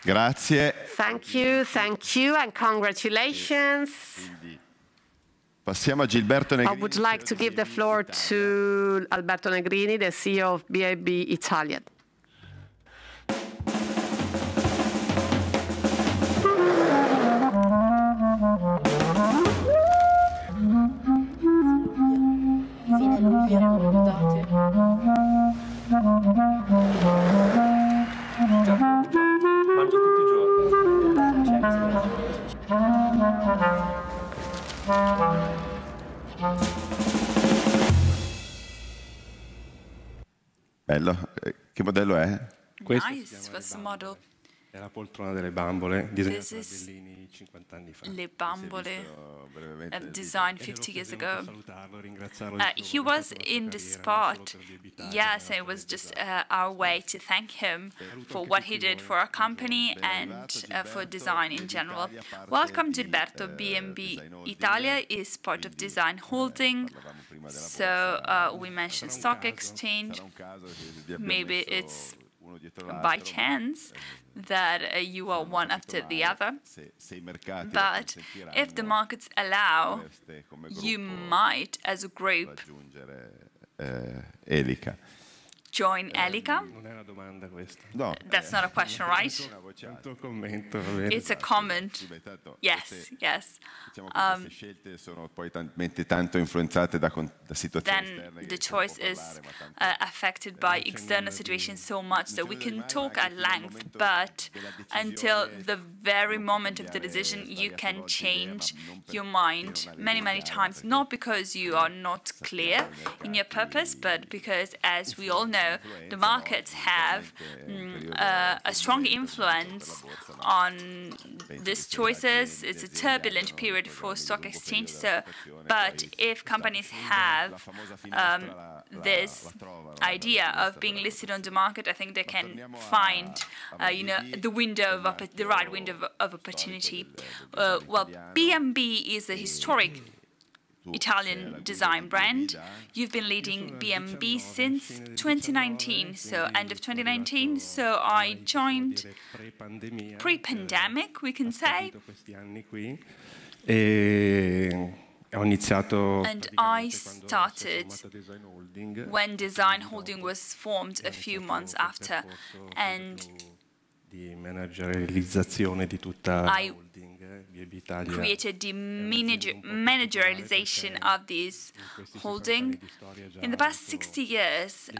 Grazie. Thank you, and congratulations. Passiamo a Gilberto Negrini. I would like to give the floor to Gilberto Negrini, the CEO of B&B Italian. Fine luglio erano date. Mangio tutti i giorni. Bello. Che modello è? Nice, what's the model? È la poltrona delle bambole, disegnata da This is Bellini 50 anni fa. Le Bambole, designed 50 years ago. He He was in the spot. Yes, it was just our way to thank him for what he did for our company and for design in general. Welcome, Gilberto. B&B Italia is part of Design Holding. So we mentioned stock exchange. Maybe it's by chance that you are one after the other, but if the markets allow, you might, as a group, Elica. join Elica. Non è una domanda questa. No. That's not a question, right? C'è un tuo commento, va bene. It's a comment. Yes, yes. Diciamo che queste scelte sono poi talmente tanto influenzate da situazioni esterne. Then the choice is affected by external situations so much that we can talk at length, but until the very moment of the decision, you can change your mind many, many times, not because you are not clear in your purpose, but because, as we all know, the markets have a strong influence on these choices. It's a turbulent period for stock exchange. So, but if companies have this idea of being listed on the market, I think they can find, the right window of opportunity. Well, B&B is a historic Italian design brand. You've been leading B&B since 2019, so end of 2019. So I joined pre-pandemic, we can say. And I started when Design Holding was formed a few months after, and I created the managerialization of this holding. In the past 60 years,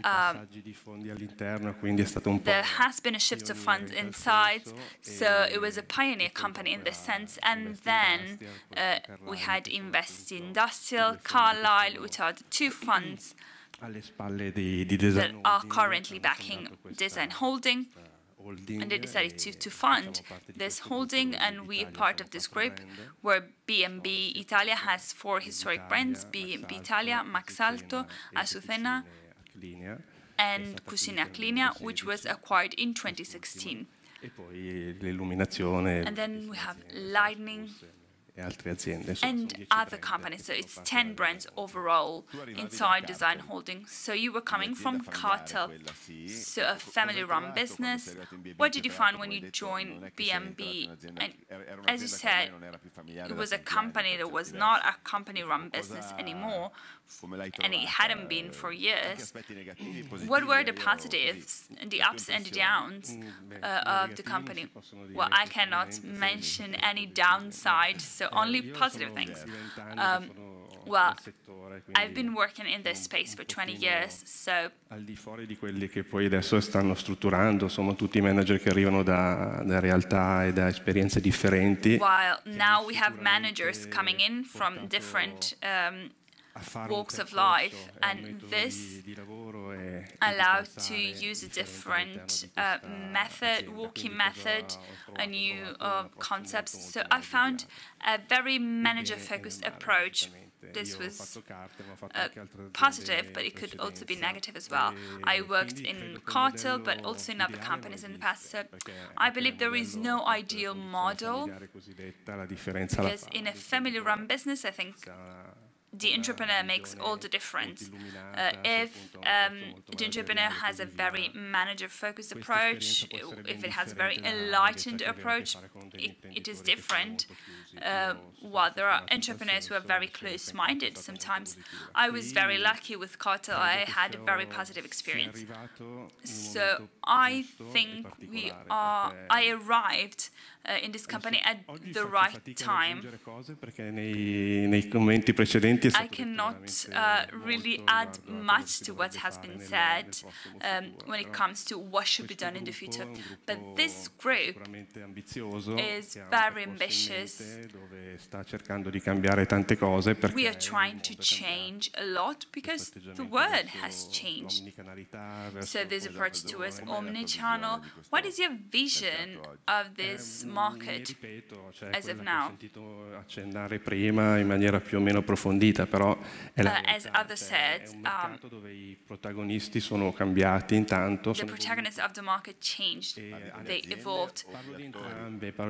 there has been a shift of funds inside, so it was a pioneer company in this sense. And then we had Invest Industrial, Carlyle, which are the two funds that are currently backing Design Holding. And they decided to fund this holding, and we are part of this group where B&B Italia has 4 historic brands: B&B Italia, Maxalto, Azucena, and Cucine Clinia, which was acquired in 2016. And then we have Lightning and other companies. So it's 10 brands overall inside Design Holding. So you were coming from Cartel, so a family-run business. What did you find when you joined B&B? And as you said, it was a company that was not a company-run business anymore, and it hadn't been for years. What were the positives, the ups and the downs of the company? Well, I cannot mention any downside, so only positive things. Well, I've been working in this space for 20 years, so... Al di fuori di quelli che poi adesso stanno strutturando, sono tutti manager che arrivano da realtà e da esperienze differenti. While now we have managers coming in from different walks of life, and this allowed to use a different working method, a new concepts. So I found a very manager-focused approach. This was positive, but it could also be negative as well. I worked in Cartel, but also in other companies in the past. So I believe there is no ideal model, because in a family-run business, I think the entrepreneur makes all the difference. If the entrepreneur has a very manager-focused approach, if it has a very enlightened approach, it is different. While there are entrepreneurs who are very close-minded sometimes. I was very lucky with Cartel. I had a very positive experience. So I think I arrived in this company at the right time. I cannot really add much to what has been said when it comes to what should be done in the future. But this group is very ambitious. We are trying to change a lot because the world has changed. So this approach towards omnichannel, what is your vision of this market as of now? As others said, the protagonists of the market changed, they evolved.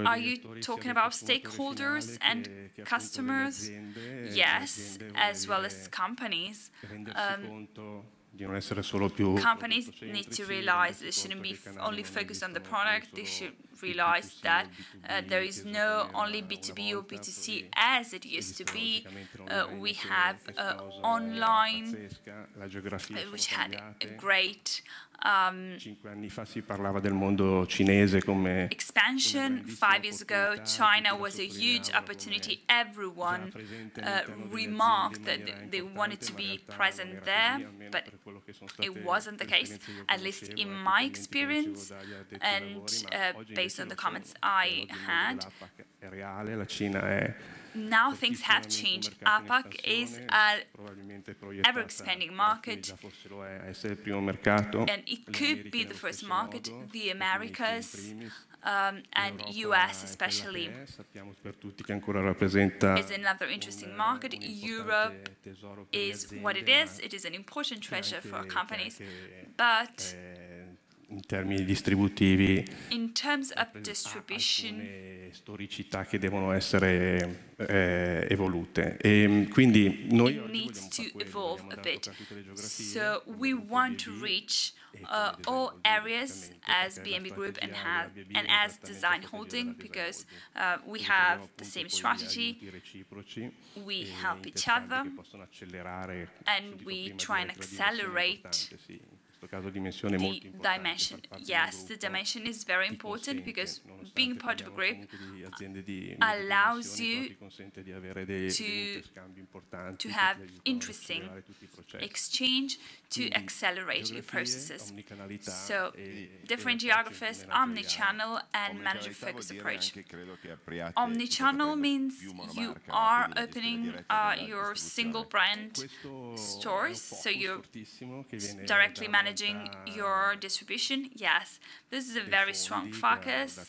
Are you talking about stakeholders and customers? Yes, as well as companies. Companies need to realize they shouldn't be only focused on the product. They should realize that there is no only B2B or B2C as it used to be. We have online, which had a great expansion. 5 years ago, China was a huge opportunity. Everyone remarked that they wanted to be present there, but it wasn't the case, at least in my experience and based on the comments I had. Now things have changed. APAC is an ever-expanding market, and it could be the first market. The Americas and US especially is another interesting market. Europe is what it is. It is an important treasure for companies, but in terms of distribution, storicità che devono essere evolute. Quindi noi it needs to evolve a bit. So we want to reach all areas as B&B Group and as Design Holding, because we have the same strategy, we help each other, and we try and accelerate the dimension. Yes, the dimension is very important because being part of a group allows you to have interesting exchange to accelerate your processes. So different geographies, omnichannel and manager-focused approach. Omnichannel means you are opening your single brand stores, so you're directly managing your distribution. Yes, this is a very strong focus.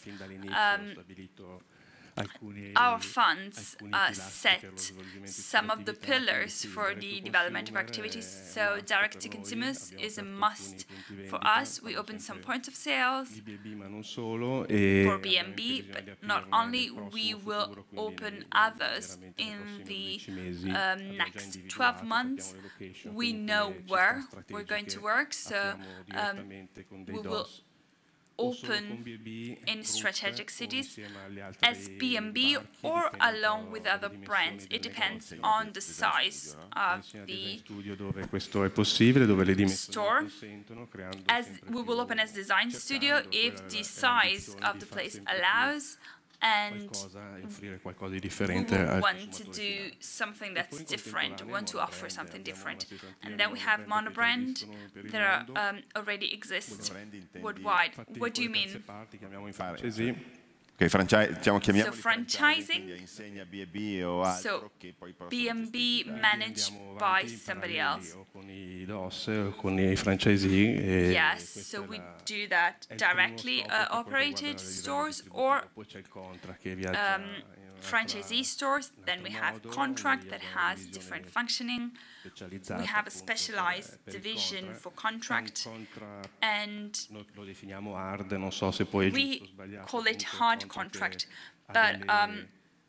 Our funds set some of the pillars for the development of activities. So direct to consumers is a must for us. We opened some points of sales for B&B, but not only, we will open others in the next 12 months. We know where we're going to work, so we will open in strategic cities as B&B or along with other brands. It depends on the size of the store. As we will open as design studio if the size of the place allows, and we want to do something that's different, we want to offer something different. And then we have monobrand that already exists worldwide. What do you mean? Okay, so franchising, so B&B managed by somebody else. Yes, so we do that directly operated stores or franchisee stores. Then we have contract that has different functioning. We have a specialized division for contract, and we call it hard contract, but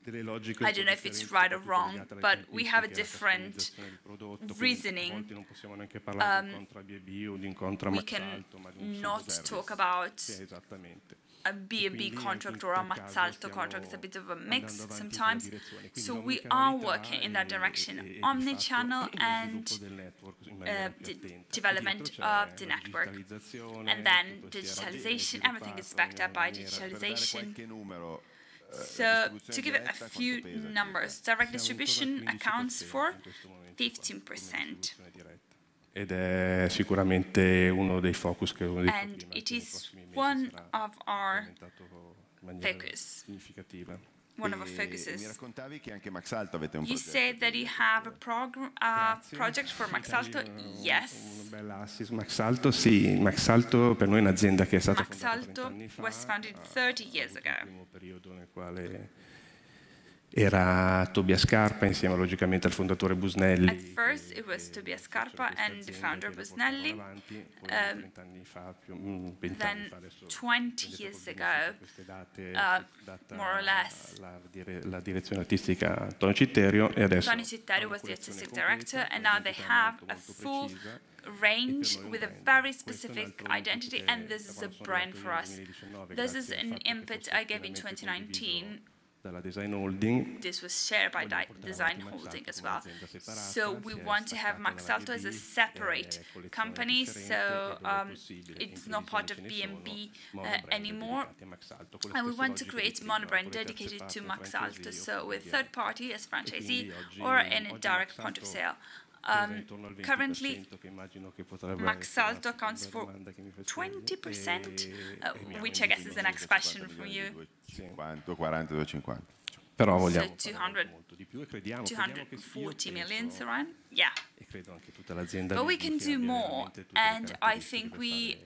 I don't know if it's right or wrong, but we have a different reasoning. We can not talk about a B&B contract or a Mazzalto contract. It's a bit of a mix sometimes. So we are working in that direction, omnichannel and development of the network. And then digitalization, everything is backed up by digitalization. So, to give it a few numbers, direct distribution accounts for 15%. Ed è sicuramente uno dei focus che uno dei And it is one of our focus. One of our focuses. You said that you have a project for Maxalto? Yes. Maxalto, sì. Maxalto per noi è un'azienda che è stata Maxalto was founded 30 years ago. Nel periodo nel quale era Tobias Scarpa insieme logicamente al fondatore Busnelli. At first it was Tobias Scarpa and the founder Busnelli. Then 20 years ago, more or less, la direzione artistica Antonio Citterio e adesso Tony Citterio was the artistic director, and now they have a full range with a very specific identity, and this is a brand for us. This is an input I gave in 2019. dalla Design Holding. This was shared by Design Holding as well. So we want to have Maxalto as a separate company, so it's not part of B&B anymore. And we want to create monobrand dedicated to Maxalto, so with third party as franchisee or in a direct point of sale. Currently, Maxalto accounts for 20%, which I guess is the next question from you. 240-250. Però vogliamo So 240 million around? Yeah. But we can do more, and I think we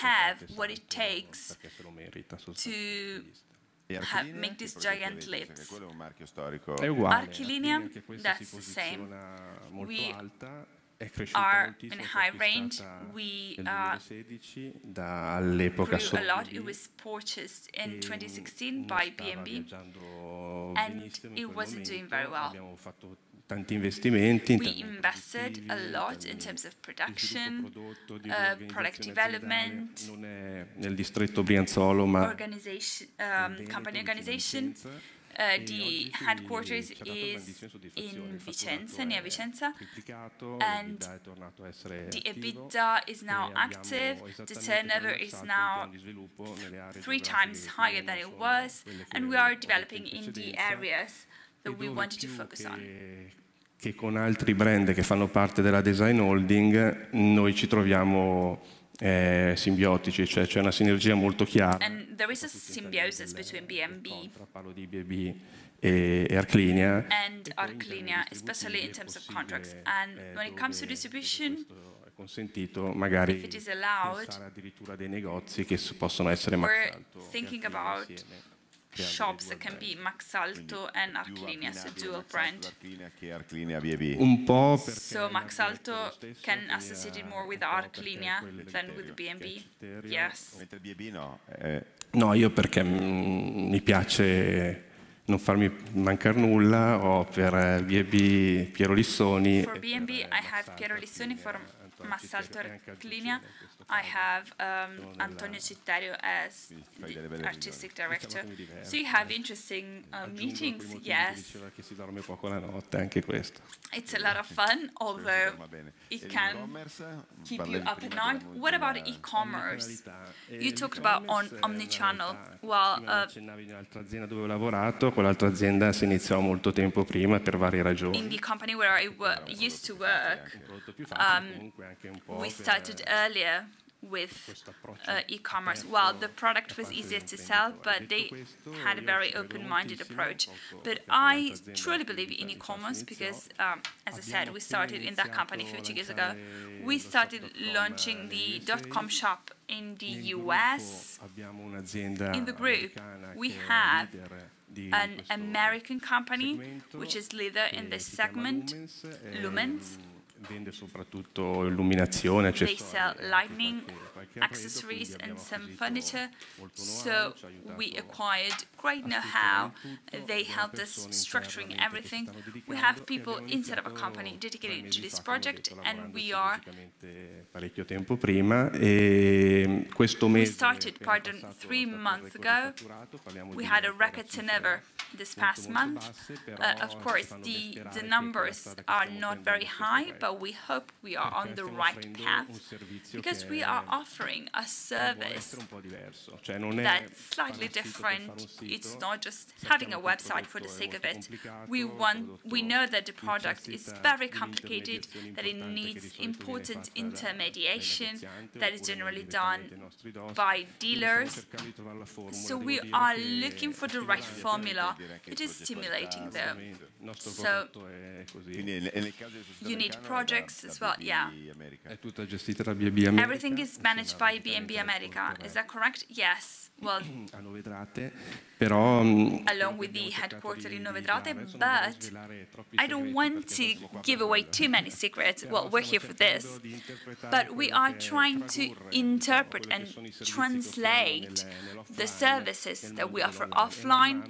have what it takes to make these giant leaps. Archilinea, that's the same. We are in a high range. We grew a lot. It was purchased in 2016 by B&B, and it wasn't doing very well. Tanti investimenti. We invested a lot in terms of production, product development, Non è nel distretto Brianzolo, ma company organization. The headquarters is in Vicenza, near Vicenza, and the EBITDA is now active. The turnover is now 3 times higher than it was, and we are developing in the areas that we wanted to focus on. Che con altri brand che fanno parte della Design Holding noi ci troviamo simbiotici, cioè c'è una sinergia molto chiara. And there is a symbiosis between B&B Parlo di B&B e Archilinea. and Archilinea, especially in terms of contracts. And when it comes to distribution, È consentito magari if it is allowed, pensare addirittura dei negozi che possono essere we're Maxalto thinking about shops that can be Maxalto and Archilinea, so dual brand. un po' perché So Maxalto can associate it more with Archilinea than with B&B. Yes. Mentre B&B no. no, io perché mi piace non farmi mancare nulla, ho per B&B Piero Lissoni. For B&B, I have Piero Lissoni. For Maxalto Archilinea, I have Antonio Citterio as the artistic director. So you have interesting meetings, yes. Diceva che si dorme poco la notte, anche questo. It's a lot of fun, although it can keep you up at night. What about e-commerce? You talked about omnichannel. Well, Accennavi in un'altra azienda dove ho lavorato, quell'altra azienda si iniziò molto tempo prima per varie ragioni. in the company where I used to work, we started earlier with e-commerce. Well, the product was easier to sell, but they had a very open-minded approach. But I truly believe in e-commerce because, as I said, we started in that company 50 years ago. We started launching the .com shop in the US. In the group, we have an American company which is leader in this segment, Lumens. Vende soprattutto illuminazione, They sell lighting, accessories and some furniture. So we acquired great know-how. They helped us structuring everything. We have people inside of a company dedicated to this project, and we started, 3 months ago. We had a record turnover this past month. Of course, the numbers are not very high, but we hope we are on the right path, because we are offering a service that's slightly different. It's not just having a website for the sake of it. We know that the product is very complicated, that it needs important intermediation that is generally done by dealers. So we are looking for the right formula. It is stimulating though. So you need projects as well, yeah. Everything is managed by B&B America, is that correct? Yes. Well, along with the headquarters in Nuove Vetrate, but I don't want to give away too many secrets. Well, we're here for this, but we are trying to interpret and translate the services that we offer offline,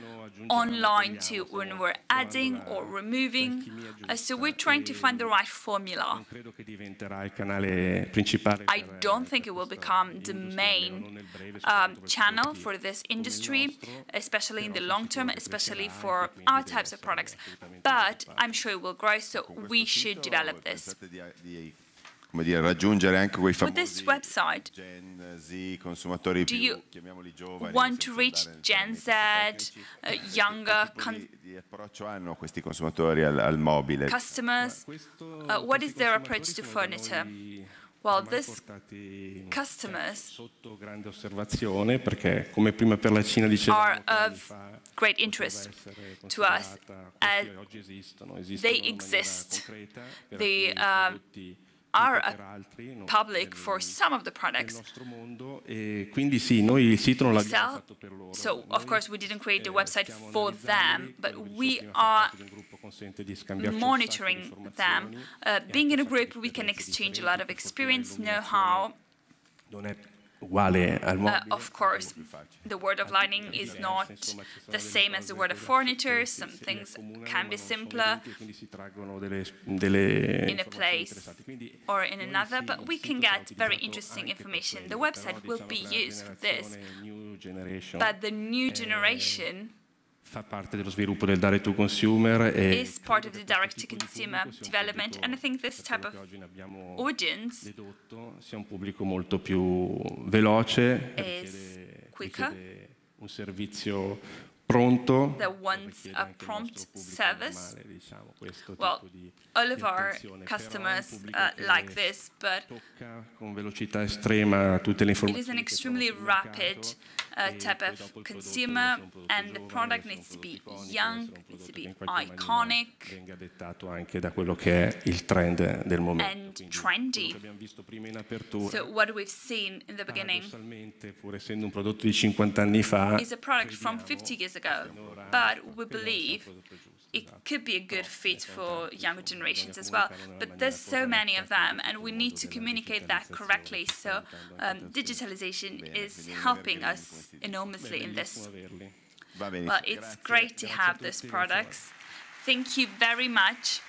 online to when we're adding or removing. So we're trying to find the right formula. I don't think it will become the main channel for this industry, especially in the long term, especially for our types of products. But I'm sure it will grow, so we should develop this. With this website, do you want to reach Gen Z, younger customers? What is their approach to furniture? Well, these customers are of great interest to us, as they exist. They are public for some of the products. So, of course, we didn't create the website for them, but we are monitoring them. Being in a group, we can exchange a lot of experience, know-how. Of course, the word of lighting is not the same as the word of furniture. Some things can be simpler in a place or in another, but we can get very interesting information. The website will be used for this, but the new generation is part of the direct-to-consumer development, and I think this type of audience is quicker, that wants a prompt service. Well, all of our customers like this, but it is an extremely rapid type of consumer, and the product needs to be young, needs to be iconic, and trendy. So what we've seen in the beginning is a product from 50 years ago, but we believe it could be a good fit for younger generations as well. But there's so many of them, and we need to communicate that correctly. So digitalization is helping us enormously in this. Well, it's great to have these products. Thank you very much.